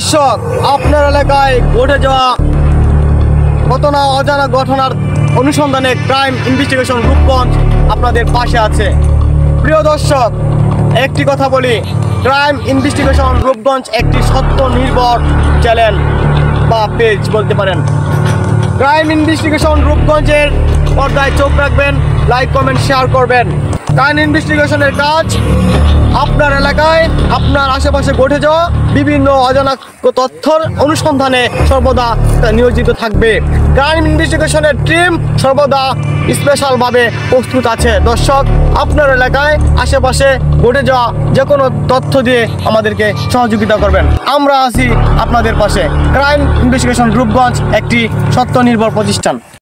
দর্শক, আপনার এলাকায় ঘটে যাওয়া ঘটনা, অজানা ঘটনার অনুসন্ধানে ক্রাইম ইনভেস্টিগেশন রূপগঞ্জ আপনাদের পাশে আছে। প্রিয় দর্শক, একটি কথা বলি, ক্রাইম ইনভেস্টিগেশন রূপগঞ্জ একটি সত্য নির্ভর চ্যানেল বা পেজ বলতে পারেন। ক্রাইম ইনভেস্টিগেশন রূপগঞ্জের পর্দায় চোখ রাখবেন, লাইক কমেন্ট শেয়ার করবেন। ক্রাইম ইনভেস্টিগেশনের কাজ আপনার এলাকায়, আপনার আশেপাশে ঘটে যাওয়া বিভিন্ন অজানা তথ্যর অনুসন্ধানে সর্বদা নিয়োজিত থাকবে। ক্রাইম ইনভেস্টিগেশনের টিম সর্বদা স্পেশালভাবে প্রস্তুত আছে। দর্শক, আপনার এলাকায় আশেপাশে ঘটে যাওয়া যে কোনো তথ্য দিয়ে আমাদেরকে সহযোগিতা করবেন। আমরা আছি আপনাদের পাশে। ক্রাইম ইনভেস্টিগেশন রূপগঞ্জ একটি সত্য নির্ভর প্রতিষ্ঠান।